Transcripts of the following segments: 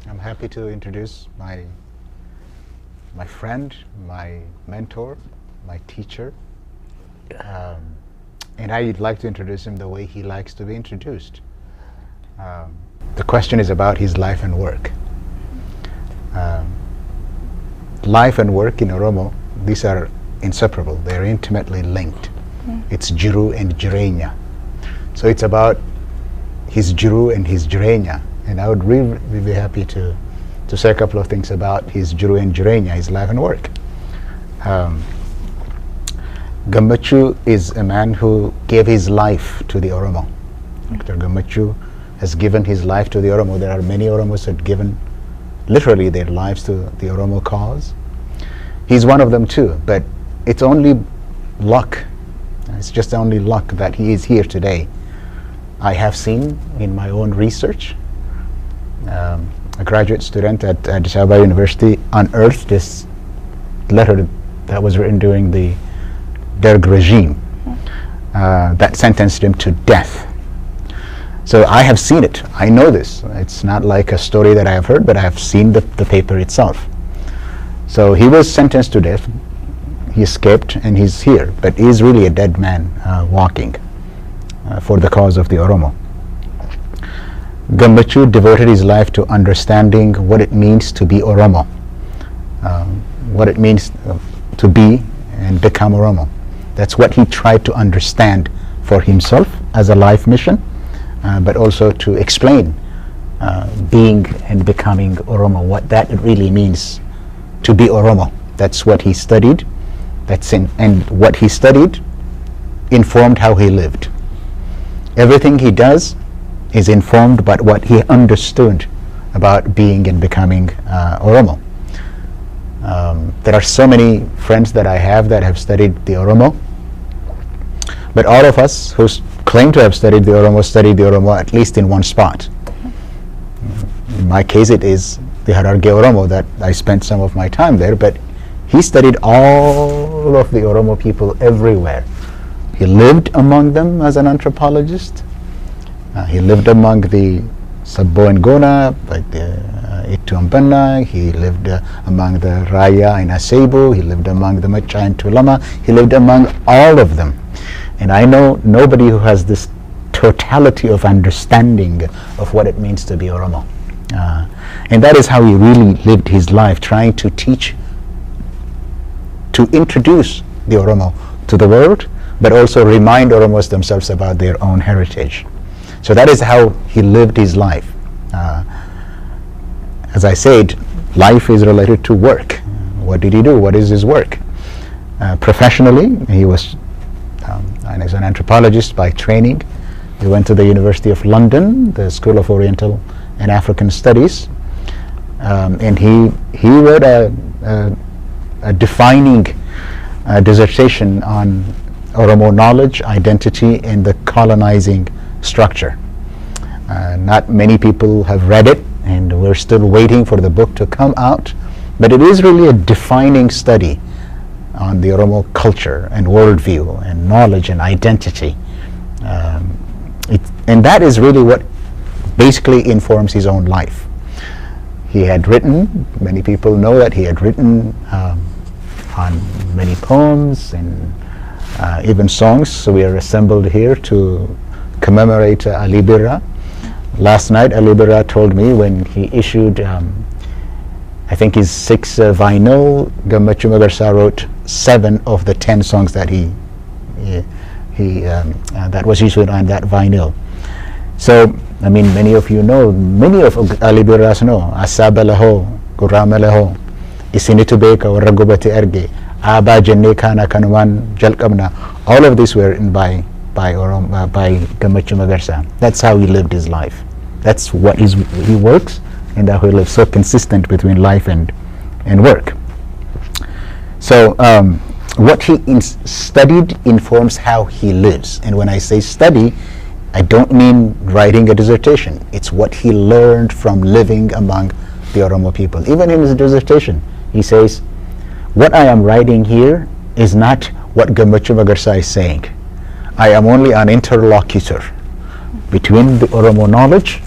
I'm happy to introduce my friend, my mentor, my teacher, and I'd like to introduce him the way he likes to be introduced. The question is about his life and work. Life and work in Oromo, these are inseparable. They're intimately linked. It's jiru and jireenya. So it's about his jiru and his jireenya. And I would really be happy to say a couple of things about his jiru and jireenya, his life and work. Gammachuu is a man who gave his life to the Oromo. Dr. Gammachuu has given his life to the Oromo. There are many Oromos who have given literally their lives to the Oromo cause. He's one of them too, but it's only luck. It's just only luck that he is here today. I have seen in my own research, a graduate student at Addis Ababa University unearthed this letter that was written during the Derg regime that sentenced him to death. So I have seen it. I know this. It's not like a story that I have heard, but I have seen the paper itself. So he was sentenced to death. He escaped and he's here, but he is really a dead man walking for the cause of the Oromo. Gammachuu devoted his life to understanding what it means to be Oromo, what it means to be and become Oromo. That's what he tried to understand for himself as a life mission, but also to explain being and becoming Oromo, what that really means to be Oromo. That's what he studied. And what he studied informed how he lived. Everything he does is informed by what he understood about being and becoming Oromo. There are so many friends that I have that have studied the Oromo, but all of us who claim to have studied the Oromo at least in one spot. In my case, it is the Hararge Oromo that I spent some of my time there, but he studied all of the Oromo people everywhere. He lived among them as an anthropologist. He lived among the Sabbo and Gona, like the Ituambana. He lived among the Raya and Asebo. He lived among the Macha and Tulama. He lived among all of them. And I know nobody who has this totality of understanding of what it means to be Oromo. And that is how he really lived his life, trying to teach, to introduce the Oromo to the world, but also remind Oromos themselves about their own heritage. So that is how he lived his life. As I said, life is related to work. What did he do? What is his work? Professionally, he was as an anthropologist by training. He went to the University of London, the School of Oriental and African Studies, and he wrote a defining dissertation on Oromo knowledge, identity, and the colonizing structure. Not many people have read it, and we're still waiting for the book to come out, but it is really a defining study on the Oromo culture and worldview and knowledge and identity. And that is really what basically informs his own life. He had written, many people know that he had written on many poems and even songs. So we are assembled here to commemorate Ali Birra. Last night Ali Birra told me when he issued I think his 6th vinyl, Gammachuu Magarsaa wrote 7 of the 10 songs that that was issued on that vinyl. So I mean, many of you know, many of Ali Birras know, Asaba laho, Gurama laho, Isinitu beka warra gubate erge, Aba jenne kana kanuman jalqabna. All of these were written by Gammachuu Magarsaa. That's how he lived his life. That's what he works, and how he lives, so consistent between life and work. So what he studied informs how he lives. And when I say study, I don't mean writing a dissertation. It's what he learned from living among the Oromo people. Even in his dissertation, he says, what I am writing here is not what Gammachuu Magarsaa is saying. I am only an interlocutor between the Oromo knowledge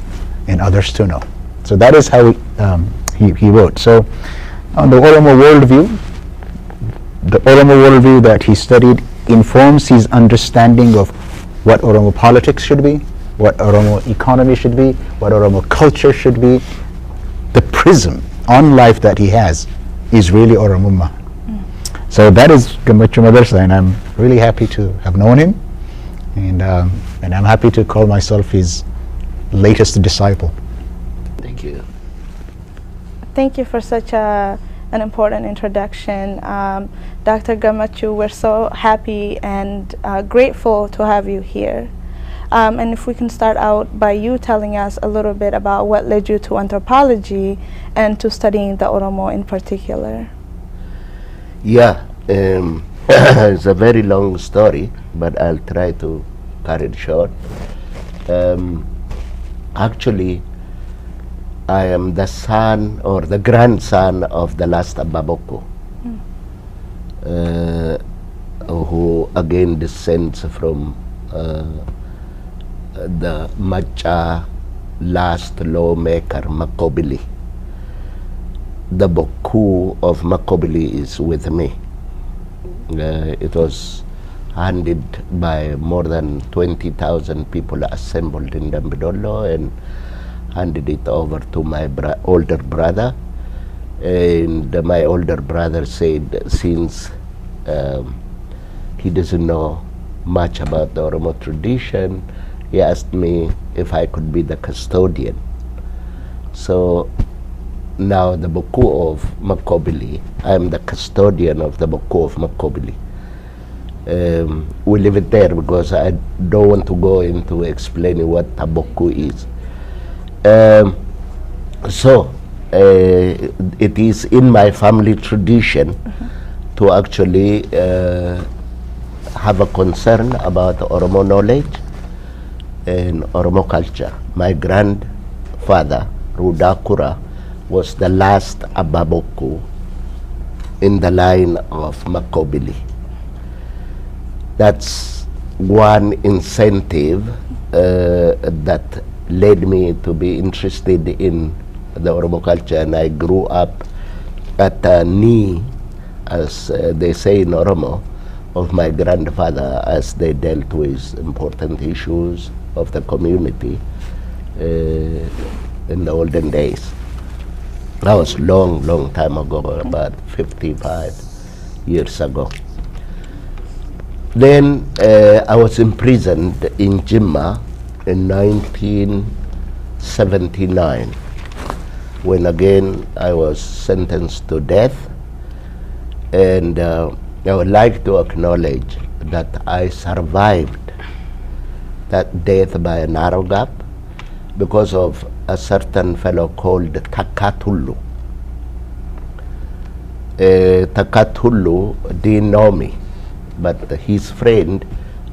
and others to know. So that is how he wrote. So on the Oromo worldview, the Oromo worldview that he studied informs his understanding of what Oromo politics should be, what Oromo economy should be, what Oromo culture should be. The prism on life that he has is really Oromumma. So that is Gammachuu Magarsaa, and I'm really happy to have known him, and I'm happy to call myself his latest disciple. Thank you. Thank you for such an important introduction. Dr. Gammachuu, we're so happy and grateful to have you here. And if we can start out by you telling us a little bit about what led you to anthropology and to studying the Oromo in particular. Yeah, it's a very long story, but I'll try to cut it short. Actually, I am the son or the grandson of the last Ababoko, who again descends from the Macha last lawmaker Makobili. The Boku of Makobili is with me. It was handed by more than 20,000 people assembled in Dambidolo and handed it over to my older brother. And my older brother said, since he doesn't know much about the Oromo tradition, he asked me if I could be the custodian. So now the Boku of Makobili, I'm the custodian of the Boku of Makobili. We leave it there because I don't want to go into explaining what a Boku is. So it is in my family tradition to actually have a concern about Oromo knowledge and Oromo culture. My grandfather, Rudakura, was the last Ababoku in the line of Makobili. That's one incentive that led me to be interested in the Oromo culture, and I grew up at the knee, as they say in Oromo, of my grandfather as they dealt with important issues of the community in the olden days. That was long time ago, about 55 years ago. Then I was imprisoned in Jimma in 1979, when again I was sentenced to death. And I would like to acknowledge that I survived that death by a narrow gap because of a certain fellow called Takatulu. Takatulu didn't know me, but his friend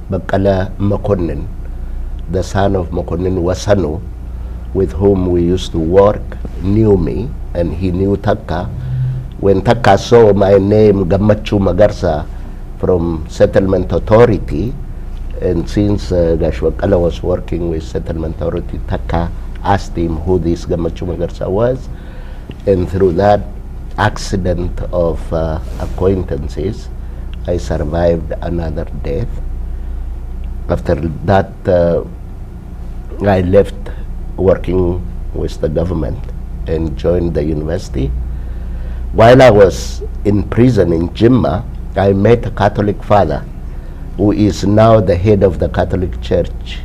Bakala Makonnen, the son of Makonnen Wasanu, with whom we used to work, knew me, and he knew Taka. When Taka saw my name Gammachuu Magarsaa from Settlement Authority, and since Gashwakala was working with Settlement Authority, Taka asked him who this Gammachuu Magarsaa was, and through that accident of acquaintances, I survived another death. After that, I left working with the government and joined the university. While I was in prison in Jimma, I met a Catholic father who is now the head of the Catholic Church,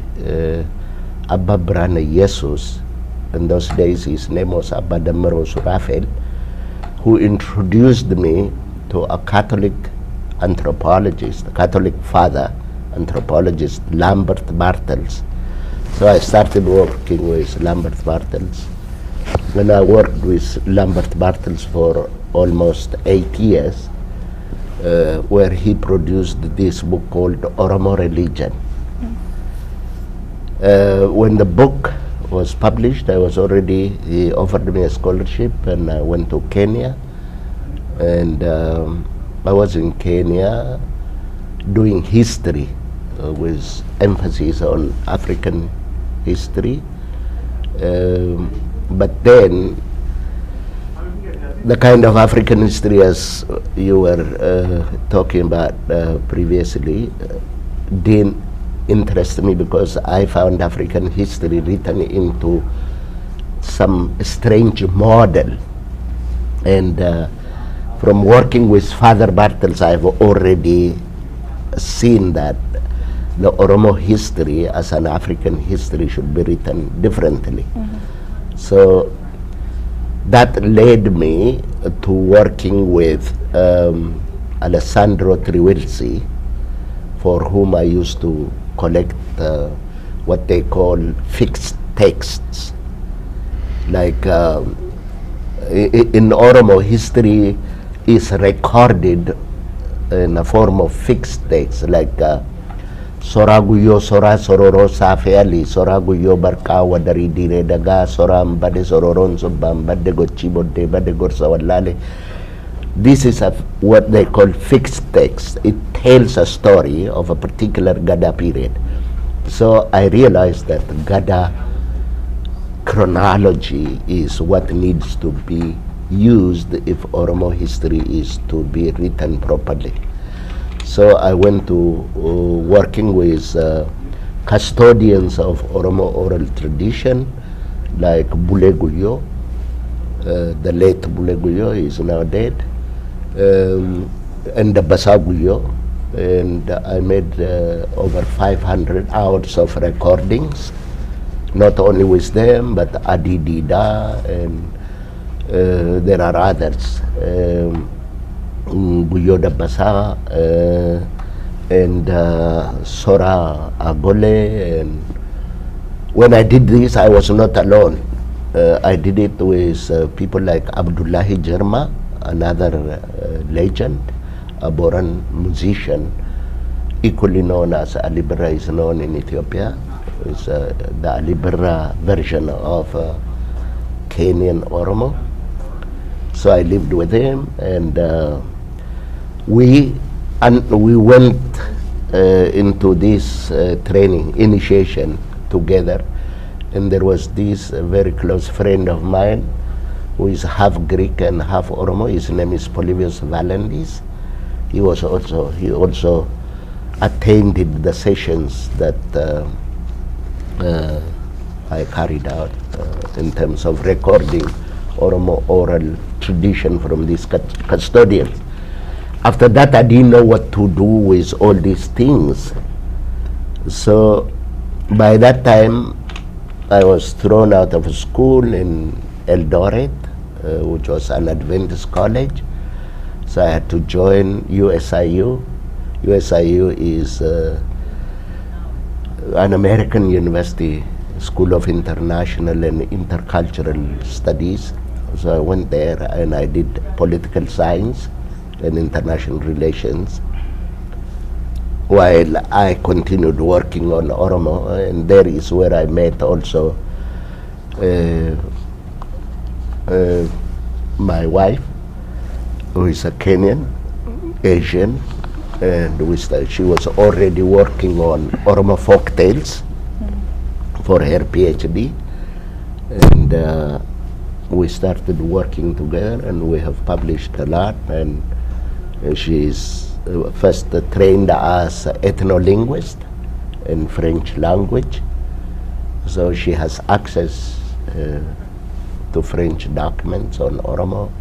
Abba Brane Jesus. In those days, his name was Abba Damaro Surafel, who introduced me to a Catholic anthropologist, a Catholic father anthropologist, Lambert Bartels. So I started working with Lambert Bartels. When I worked with Lambert Bartels for almost 8 years, where he produced this book called Oromo Religion. When the book was published, he offered me a scholarship, and I went to Kenya. And I was in Kenya doing history with emphasis on African history. but then the kind of African history, as you were talking about previously, didn't interest me because I found African history written into some strange model. And from working with Father Bartels, I've already seen that the Oromo history as an African history should be written differently. So that led me to working with Alessandro Triwilzi, for whom I used to collect what they call fixed texts. Like in Oromo, history is recorded in a form of fixed text, like Soraguyo Sora Sororo Safeali, Soraguyo Barkawa Dari Dire Daga, Soram Bade Sororon Subam, Bade Gochibo De Bade Gorsawalale. This is what they call fixed text. It tells a story of a particular Gada period. So I realized that Gada chronology is what needs to be used if Oromo history is to be written properly. So I went to working with custodians of Oromo oral tradition, like Bule Guyo. The late Bule Guyo is now dead, and the Basa Guyo. And I made over 500 hours of recordings, not only with them, but Adidida, and there are others. Guyo da Basa, and Sora Agole. And when I did this, I was not alone. I did it with people like Abdullahi Jerma, another legend, a Boran musician, equally known as Alibera is known in Ethiopia. It's the Alibera version of Kenyan Oromo. So I lived with him, and we went into this training, initiation together. And there was this very close friend of mine who is half Greek and half Oromo. His name is Polybius Valendis. He also attended the sessions that I carried out in terms of recording Oromo oral tradition from these custodians. After that, I didn't know what to do with all these things. So by that time, I was thrown out of school in Eldoret, which was an Adventist college. So I had to join USIU. USIU is an American university, School of International and Intercultural Studies. So I went there and I did political science and international relations, while I continued working on Oromo. And there is where I met also my wife, who is a Kenyan, Asian, and she was already working on Oromo folk tales for her PhD. And we started working together, and we have published a lot. And she is first trained as ethno-linguist in French language, so she has access to French documents on Oromo,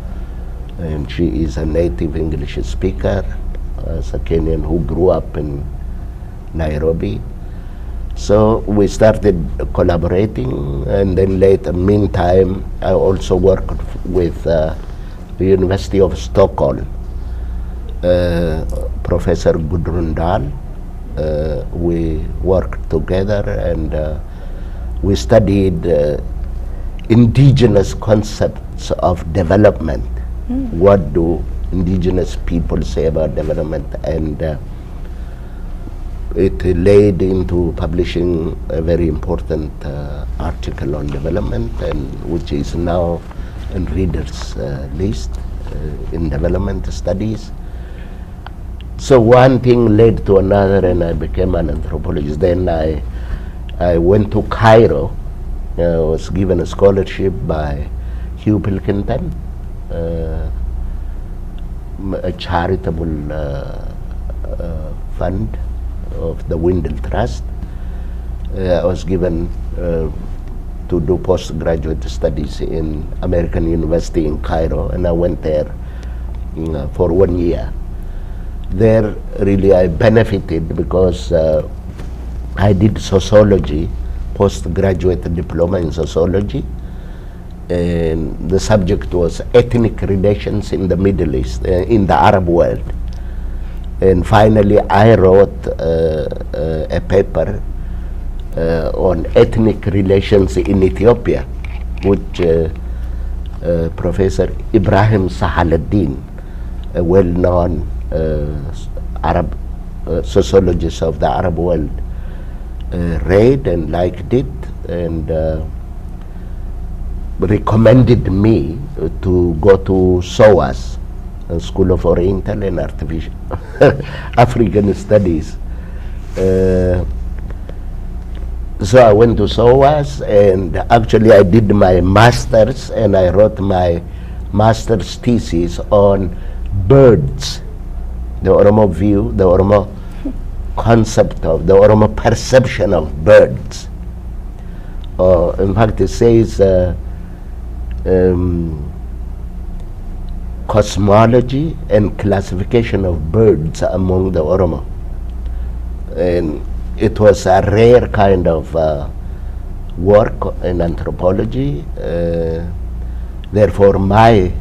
and she is a native English speaker, as a Kenyan who grew up in Nairobi. So we started collaborating, and then later, meantime, I also worked with the University of Stockholm, Professor Gudrun Dahl. We worked together, and we studied indigenous concepts of development. What do indigenous people say about development? And it led into publishing a very important article on development, and which is now in readers list in development studies. So one thing led to another, and I became an anthropologist. Then I went to Cairo was given a scholarship by Hugh Pilkington, a charitable fund of the Windle Trust. I was given to do postgraduate studies in American University in Cairo, and I went there for 1 year. There really I benefited because I did sociology, postgraduate diploma in sociology, and the subject was ethnic relations in the Middle East, in the Arab world. And finally I wrote a paper on ethnic relations in Ethiopia, which Professor Ibrahim Sahaladdin, a well-known Arab sociologist of the Arab world, read and liked it, and recommended me to go to SOAS, School of Oriental and Artificial African Studies. So I went to SOAS, and actually I did my master's, and I wrote my master's thesis on birds, the Oromo view, the Oromo concept of, the Oromo perception of birds. In fact, it says cosmology and classification of birds among the Oromo. And it was a rare kind of work in anthropology. Therefore, my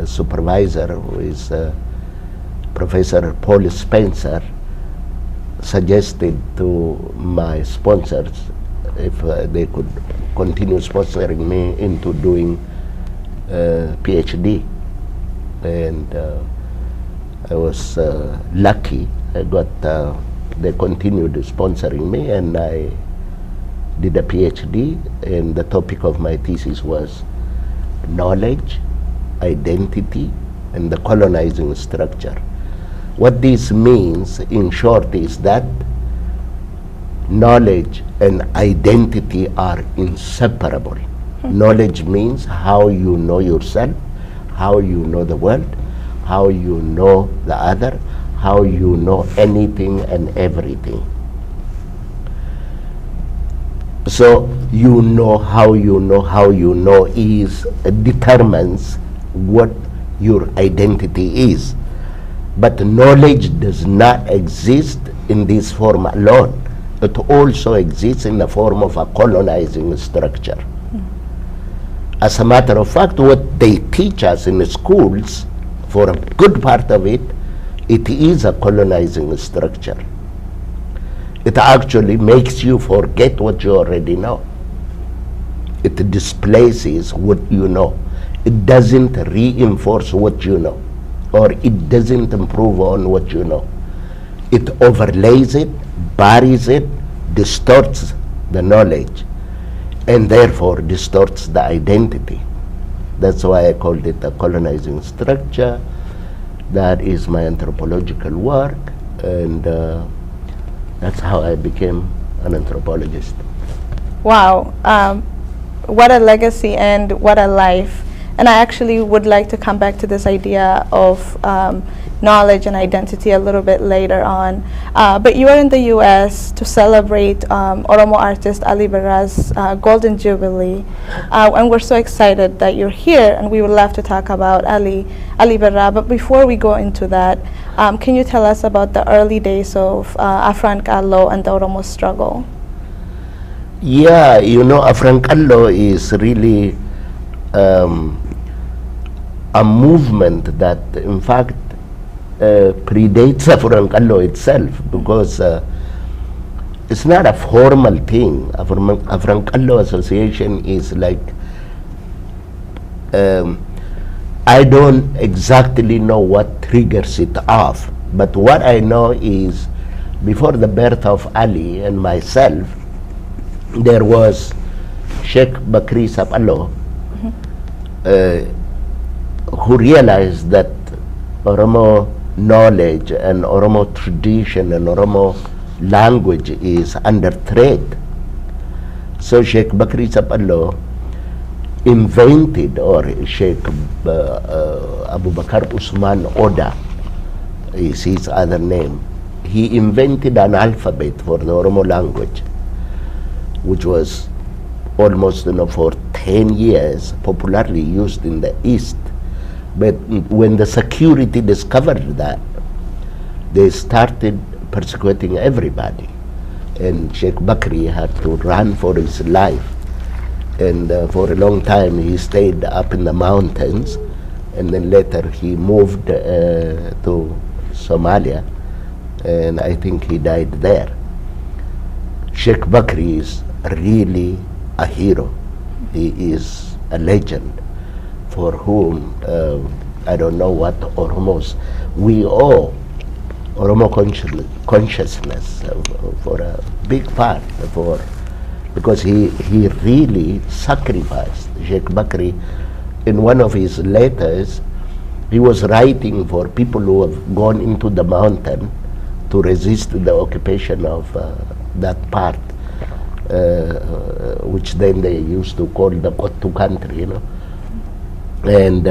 supervisor, who is Professor Paul Spencer, suggested to my sponsors if they could continue sponsoring me into doing PhD. And I was lucky. I got they continued sponsoring me, and I did a PhD, and the topic of my thesis was knowledge, identity, and the colonizing structure. What this means, in short, is that knowledge and identity are inseparable. Knowledge means how you know yourself, how you know the world, how you know the other, how you know anything and everything. So you know how you know how you know is determines what your identity is. But knowledge does not exist in this form alone. It also exists in the form of a colonizing structure. As a matter of fact, what they teach us in the schools, for a good part of it, it is a colonizing structure. It actually makes you forget what you already know. It displaces what you know. It doesn't reinforce what you know, or it doesn't improve on what you know. It overlays it, buries it, distorts the knowledge, and therefore distorts the identity. That's why I called it a colonizing structure. That is my anthropological work, and that's how I became an anthropologist. Wow, what a legacy and what a life. And I actually would like to come back to this idea of knowledge and identity a little bit later on. But you are in the US to celebrate Oromo artist Ali Birra's Golden Jubilee. And we're so excited that you're here, and we would love to talk about Ali Birra. But before we go into that, can you tell us about the early days of Afrankallo and the Oromo struggle? Yeah, you know, Afrankallo is really a movement that, in fact, predates Afrankallo itself, because it's not a formal thing. Afrankallo Association is like, I don't exactly know what triggers it off, but what I know is before the birth of Ali and myself, there was Sheikh Bakri Sapallo, who realized that Oromo knowledge and Oromo tradition and Oromo language is under threat. So Sheikh Bakri Sapallo invented, or Sheikh Abu Bakr Usman Oda is his other name. He invented an alphabet for the Oromo language, which was almost for 10 years popularly used in the East. But when the security discovered that, they started persecuting everybody. And Sheikh Bakri had to run for his life. And for a long time he stayed up in the mountains, and then later he moved to Somalia, and I think he died there. Sheikh Bakri is really a hero. He is a legend for whom I don't know what Oromos, we owe Oromo consciousness for a big part, because he really sacrificed. Sheikh Bakri, in one of his letters, he was writing for people who have gone into the mountain to resist the occupation of that part, which then they used to call the Kotu country, you know. And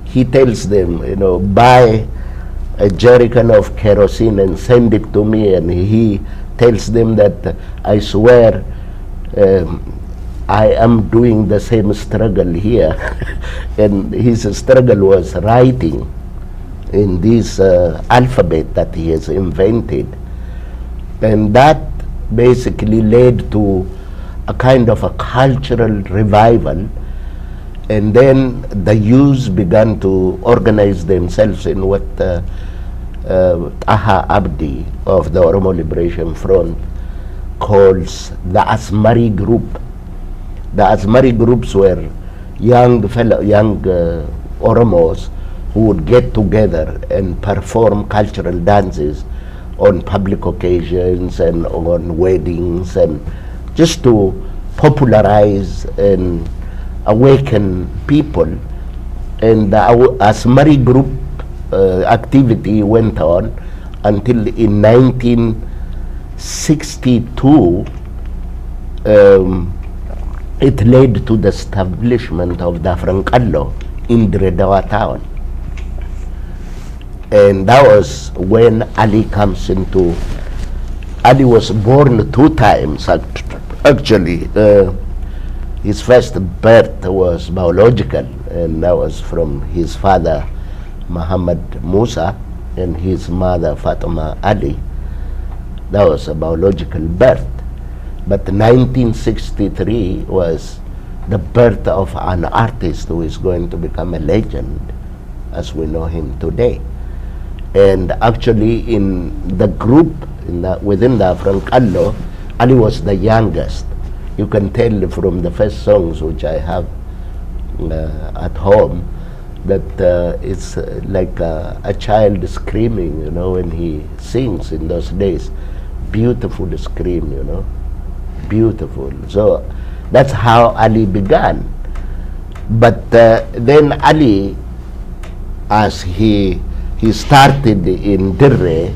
he tells them, you know, buy a jerrycan of kerosene and send it to me. And he tells them that, I swear, I am doing the same struggle here. And his struggle was writing in this alphabet that he has invented. And that basically led to a kind of a cultural revival. And then the youths began to organize themselves in what Taha Abdi of the Oromo Liberation Front calls the Asmari group. The Asmari groups were young Oromos who would get together and perform cultural dances on public occasions and on weddings, and just to popularize and awaken people. And the Asmari group activity went on until in 1962 it led to the establishment of the Frankallo in Dredawa town. And that was when Ali comes into. Ali was born 2 times actually. His first birth was biological, and that was from his father Muhammad Musa and his mother Fatima Ali. That was a biological birth. But 1963 was the birth of an artist who is going to become a legend as we know him today. And actually in the group, within the Frankallo, Ali was the youngest. You can tell from the first songs which I have at home that it's like a child screaming, you know, when he sings in those days. Beautiful scream, you know, beautiful. So that's how Ali began. But then Ali, as he started in Dirre,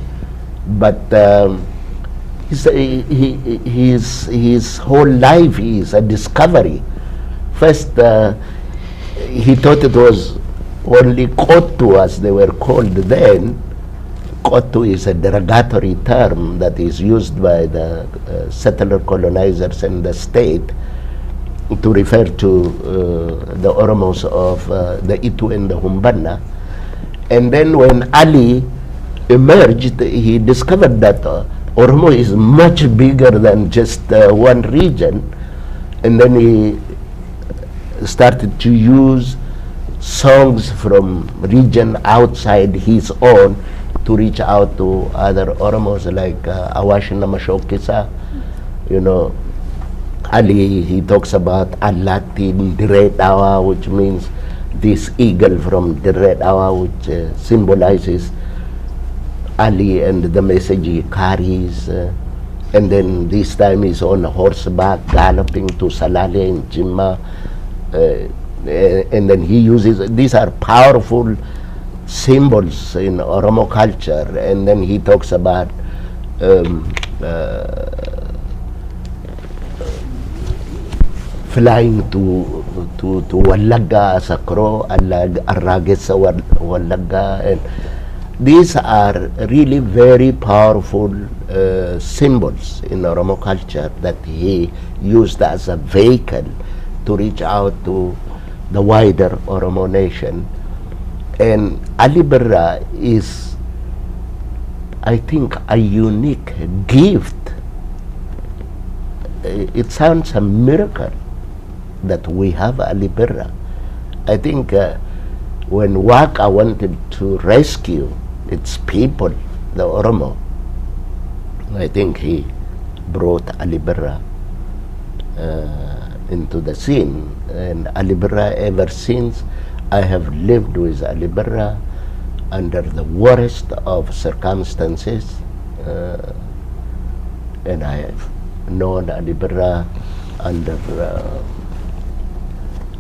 but his whole life is a discovery. First, he thought it was only Kotu, as they were called then. Kotu is a derogatory term that is used by the settler colonizers and the state to refer to the Oromos of the Itu and the Humbana. And then when Ali emerged, he discovered that Oromo is much bigger than just one region. And then he started to use songs from region outside his own to reach out to other Oromos, like Awashina Mashokisa. You know, Ali, he talks about Alatin Diretawa, which means this eagle from Diretawa, which symbolizes Ali and the message he carries. And then this time he's on horseback galloping to Salale and Jimma. And then he uses, these are powerful symbols in Oromo culture. And then he talks about flying to Wallagga as a crow, Arragessa Wallagga, and these are really very powerful symbols in Oromo culture that he used as a vehicle to reach out to the wider Oromo nation. And Ali Birra is, I think, a unique gift. It sounds a miracle that we have Ali Birra. I think when Waka wanted to rescue its people, the Oromo, I think he brought Ali Birra into the scene. And Ali Birra, ever since, I have lived with Ali Birra under the worst of circumstances, and I have known Ali Birra under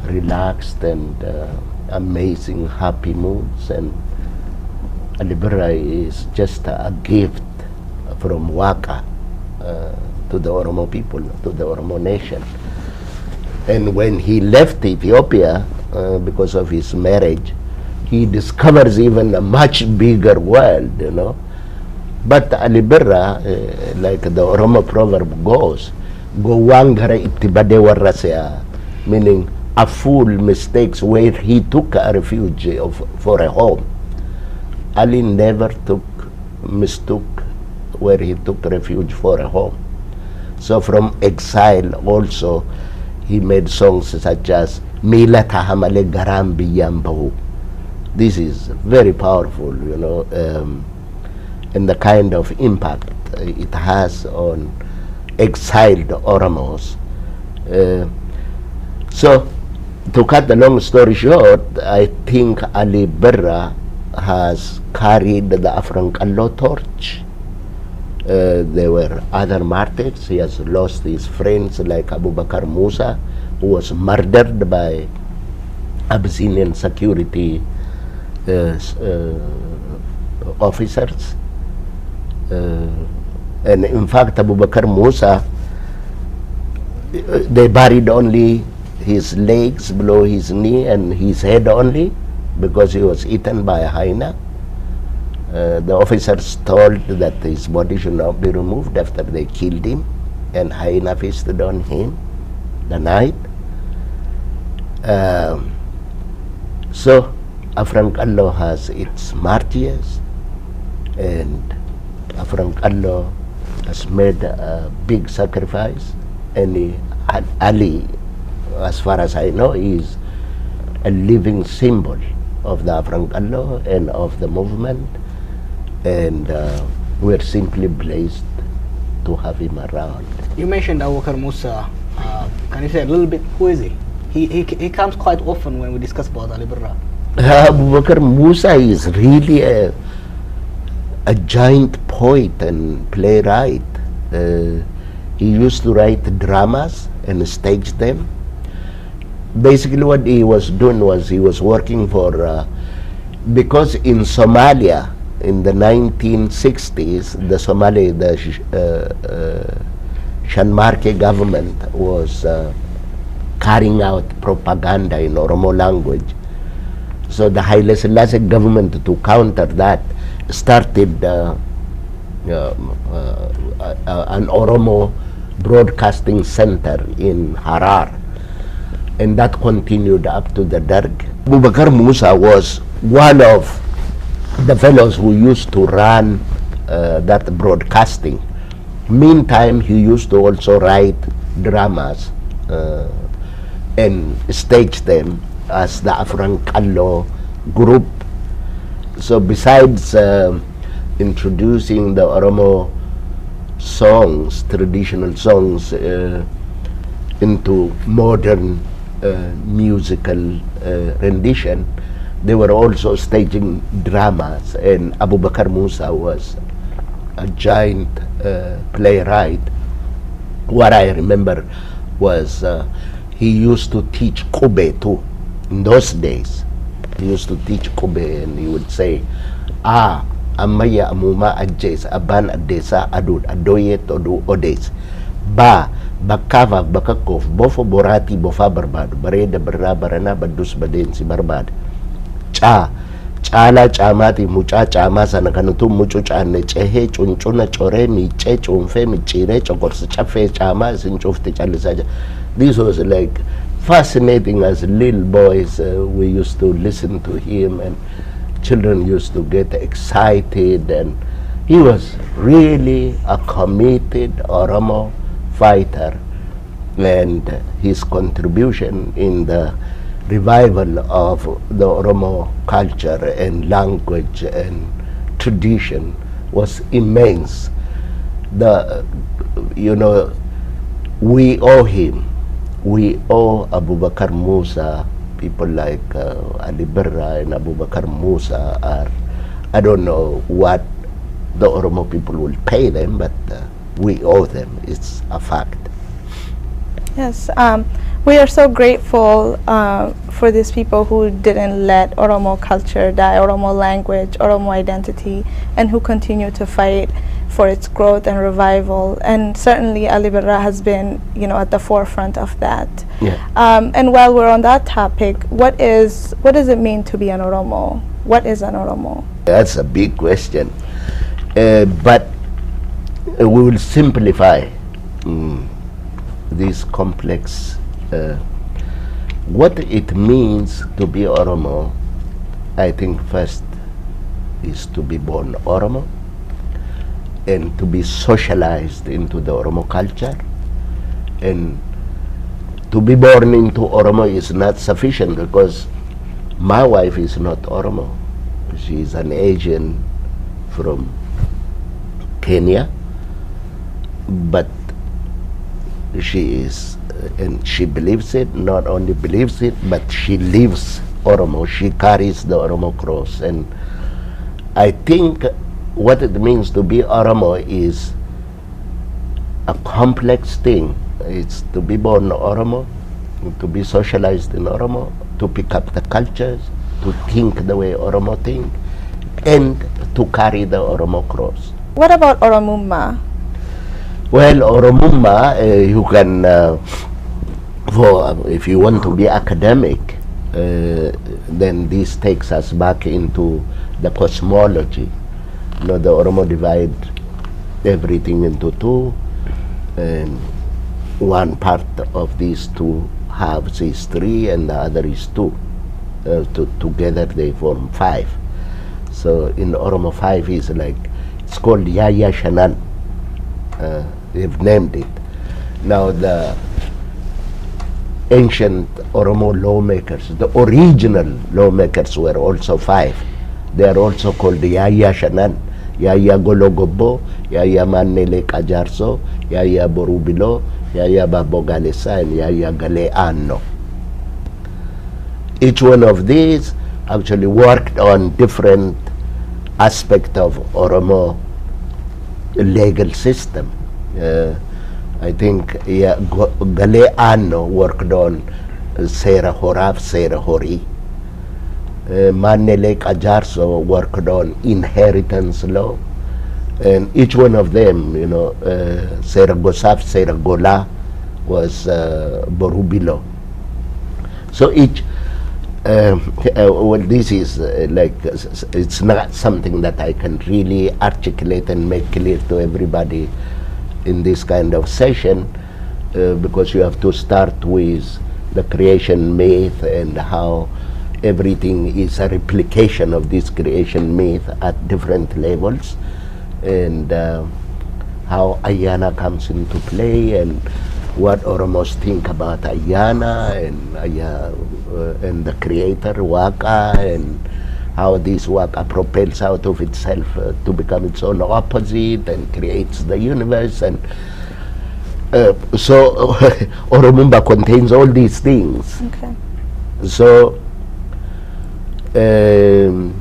relaxed and amazing happy moods, and Ali Birra is just a gift from Waka to the Oromo people, to the Oromo nation. And when he left Ethiopia because of his marriage, he discovers even a much bigger world, you know. But Ali Birra, like the Oromo proverb goes, "Gowangara itibade warasea," meaning a fool mistakes where he took a refuge for a home. Ali never mistook where he took refuge for a home. So from exile also, he made songs such as "Mila tahamale garam biyambahu." This is very powerful, you know, and the kind of impact it has on exiled Oromos. So, to cut the long story short, I think Ali Birra has carried the Afrankallo torch. There were other martyrs. He has lost his friends like Abubakar Musa, who was murdered by Abyssinian security officers. And in fact, Abubakar Musa, they buried only his legs below his knee and his head only, because he was eaten by a hyena. The officers told that his body should not be removed after they killed him, and hyena feasted on him the night. So Afrankallo has its martyrs, and Afrankallo has made a big sacrifice, and Ali, as far as I know, is a living symbol of the Afrankallo and of the movement, and we're simply blessed to have him around. You mentioned Abubakar Musa. Can you say a little bit, who is he? He comes quite often when we discuss about Ali Birra. Abubakar Musa is really a giant poet and playwright. He used to write dramas and stage them. Basically what he was doing was he was working for, because in Somalia in the 1960s, the Shanmarke government was carrying out propaganda in Oromo language. So the Haile Selassie government, to counter that, started an Oromo broadcasting center in Harar, and that continued up to the Derg. Abubakar Musa was one of the fellows who used to run that broadcasting. Meantime, he used to also write dramas and stage them as the Afrankallo group. So besides introducing the Oromo songs, traditional songs, into modern musical rendition, they were also staging dramas, and Abubakar Musa was a giant playwright. What I remember was he used to teach Kube too. In those days, he used to teach Kube, and he would say, amaya amuma adjes, aban adesa adud adoye todu odes. Ba, bakkaavaaf bakakkoof bofa boraatii bofaa barbaadu. Bareeda birraa baranaa baddus badeensi barbaada. Caa, caalaa caamaatii mucaa caamaa sana kanatu mucucaanne cehee cuncuna coree miicee cuunfee micciiree coqorsa caffee caamaa isin cufte callisaa jira. This was like fascinating as little boys. We used to listen to him and children used to get excited, and he was really a committed Oromo fighter, and his contribution in the revival of the Oromo culture and language and tradition was immense. We owe him. We owe Abubakar Musa. People like Ali Birra and Abubakar Musa are, I don't know what the Oromo people will pay them, but we owe them. It's a fact. Yes, we are so grateful for these people who didn't let Oromo culture die, Oromo language, Oromo identity, and who continue to fight for its growth and revival. And certainly Ali Birra has been, at the forefront of that. Yeah. And while we're on that topic, what does it mean to be an Oromo? What is an Oromo? That's a big question, but we will simplify this complex. What it means to be Oromo, I think first is to be born Oromo and to be socialized into the Oromo culture. And to be born into Oromo is not sufficient, because my wife is not Oromo. She is an Asian from Kenya, but she is, and she believes it, not only believes it, but she lives Oromo. She carries the Oromo cross. And I think what it means to be Oromo is a complex thing. It's to be born Oromo, to be socialized in Oromo, to pick up the cultures, to think the way Oromo think, and to carry the Oromo cross. What about Oromumma? Well, Oromumma, you can, if you want to be academic, then this takes us back into the cosmology. The Oromo divide everything into two, and one part of these two halves is three, and the other is two. Together they form five. So in Oromo, five is like, it's called Yaya Shanan. They've named it. Now the ancient Oromo lawmakers, the original lawmakers were also five. They are also called the Yaya Shanan, Yaya Gologobo, Yaya Manele Kajarso, Yaya Borubilo, Yaya Babogalesa, and Yaya Galeano. Each one of these actually worked on different aspects of Oromo legal system. I think Galeano worked on Sera Horaf, Sera Hori. Manele Kajarso worked on inheritance law. And each one of them, Sera Gosaf, Sera Gola was Borubilo. So each, well, this is it's not something that I can really articulate and make clear to everybody in this kind of session, because you have to start with the creation myth and how everything is a replication of this creation myth at different levels, and how Ayana comes into play, and what Oromos think about Ayana and the creator Waka, and how this Waka propels out of itself to become its own opposite and creates the universe. And so Oromumba contains all these things. Okay. So and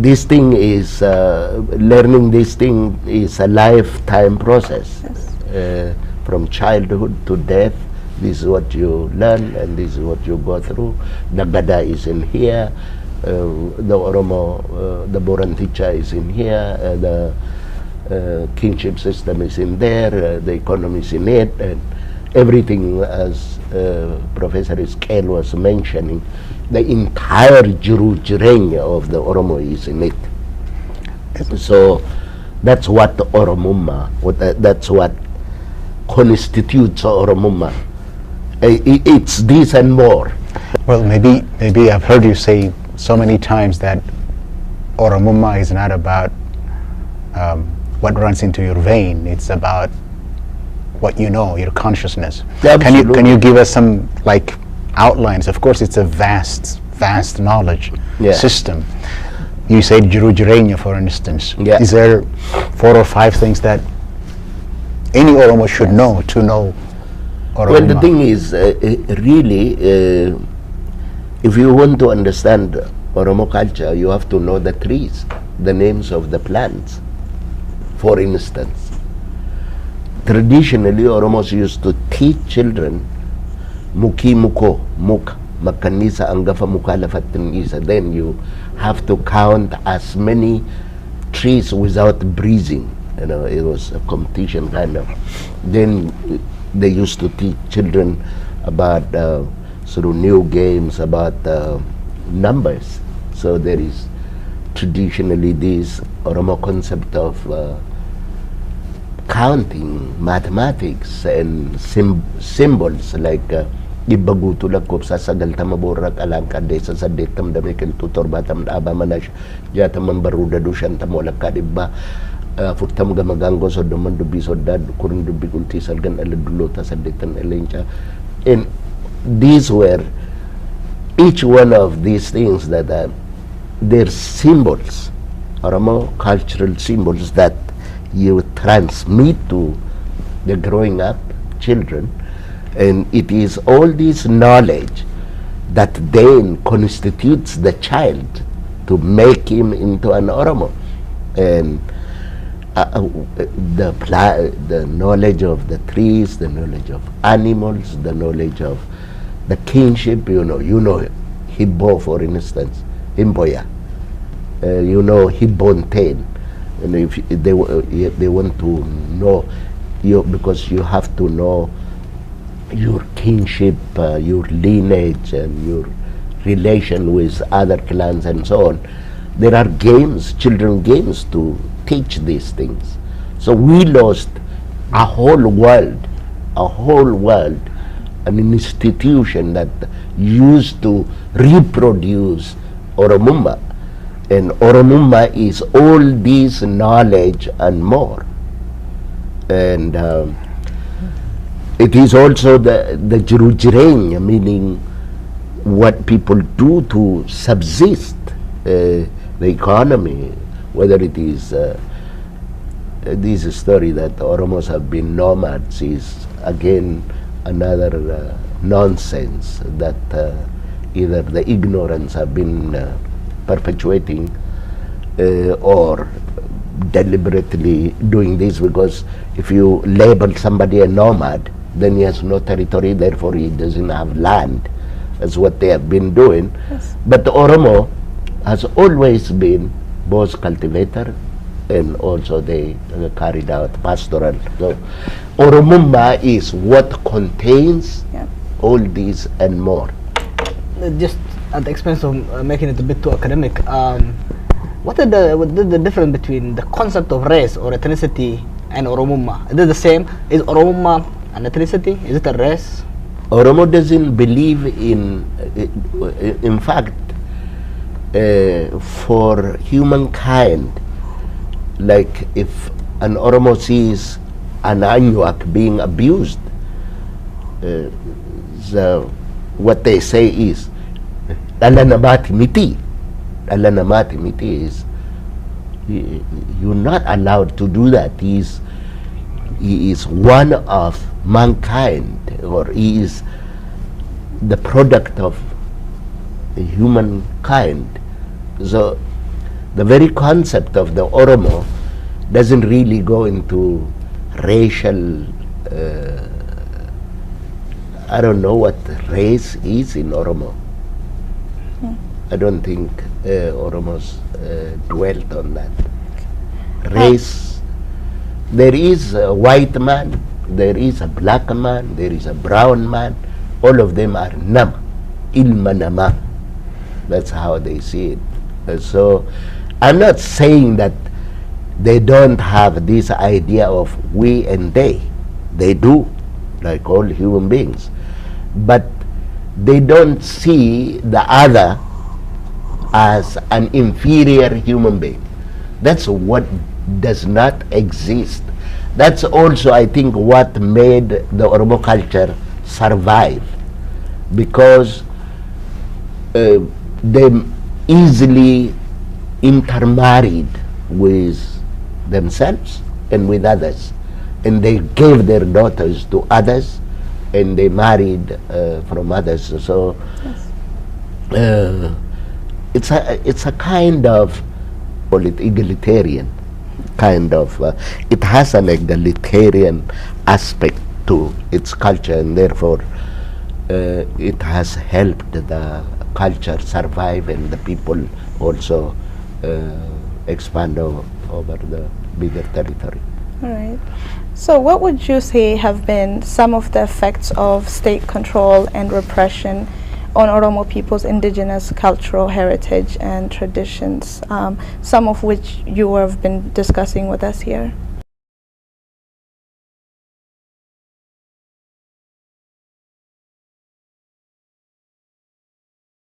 this thing is learning this thing is a lifetime process. Yes. From childhood to death, this is what you learn and this is what you go through. The Gada is in here, the Oromo, the Boranticha is in here, kinship system is in there, the economy is in it, and everything, as Professor Iskel was mentioning, the entire jiru-jireenya of the Oromo is in it. So that's what the Oromumma, that's what constitutes Oromumma. It's this and more. Well, maybe I've heard you say so many times that Oromumma is not about what runs into your vein. It's about what you know, your consciousness. Absolutely. Can you give us some like outlines? Of course, it's a vast knowledge system. You said jiru-jireenya, for instance. Yeah. Is there 4 or 5 things that any Oromo should know to know Oromumma? Well, the thing is, really, if you want to understand Oromo culture, you have to know the trees, the names of the plants. For instance, traditionally, Oromos used to teach children muki muko, muk, makanisa angafa muka lafatin isa. Then you have to count as many trees without breathing. You know, it was a competition kind of. Then they used to teach children about sort of new games, about numbers. So there is traditionally this Oromo concept of counting, mathematics, and symbols like dhibba guutuu lakkoofsa 90 boorraq alaanqa addeessa 80 dameeqiltuu 70 dhaaba manash 60 barruu daduu 50 walakkaa dhibba 40 gama gaangoo 30 dubbii soddaa 10 dubbii qultii salgan dhala dulloota 80 leenca. And these were each one of these things that they're symbols, Oromo cultural symbols that you transmit to the growing up children, and it is all this knowledge that then constitutes the child to make him into an Oromo. And the knowledge of the trees, the knowledge of animals, the knowledge of the kinship, you know Hibbo, for instance, Himboya, you know Hibbontain. And if they want to know you, because you have to know your kinship, your lineage, and your relation with other clans and so on. There are games, children games, to teach these things. So we lost a whole world, an institution that used to reproduce Oromumma. And Oromumma is all this knowledge and more. And it is also the jiru-jireenya, meaning what people do to subsist, the economy, whether it is this story that Oromos have been nomads is again another nonsense that either the ignorance have been perpetuating or deliberately doing this, because if you label somebody a nomad, then he has no territory, therefore he doesn't have land. That's what they have been doing. Yes. But the Oromo has always been both cultivator and also they carried out pastoral. So Oromumma is what contains all these and more. Just at the expense of making it a bit too academic, what is the difference between the concept of race or ethnicity and Oromumma? Is it the same? Is Oromumma an ethnicity? Is it a race? Oromo doesn't believe in fact, for humankind, like if an Oromo sees an Anuak being abused, what they say is, Dala namati miti. Dala namati miti is, you're not allowed to do that. He is one of mankind, or he is the product of humankind. So the very concept of the Oromo doesn't really go into racial, I don't know what race is in Oromo. I don't think Oromos dwelt on that. Race there is a white man, there is a black man, there is a brown man. All of them are nama, ilma nama. That's how they see it. So I'm not saying that they don't have this idea of we and they. They do, like all human beings. But they don't see the other as an inferior human being. That's what does not exist. That's also, I think, what made the Oromo culture survive, because they easily intermarried with themselves and with others, and they gave their daughters to others, and they married from others. So it's a kind of, call it egalitarian kind of, it has an egalitarian aspect to its culture, and therefore it has helped the culture survive and the people also expand over the bigger territory. All right. So what would you say have been some of the effects of state control and repression on Oromo people's indigenous cultural heritage and traditions, some of which you have been discussing with us here?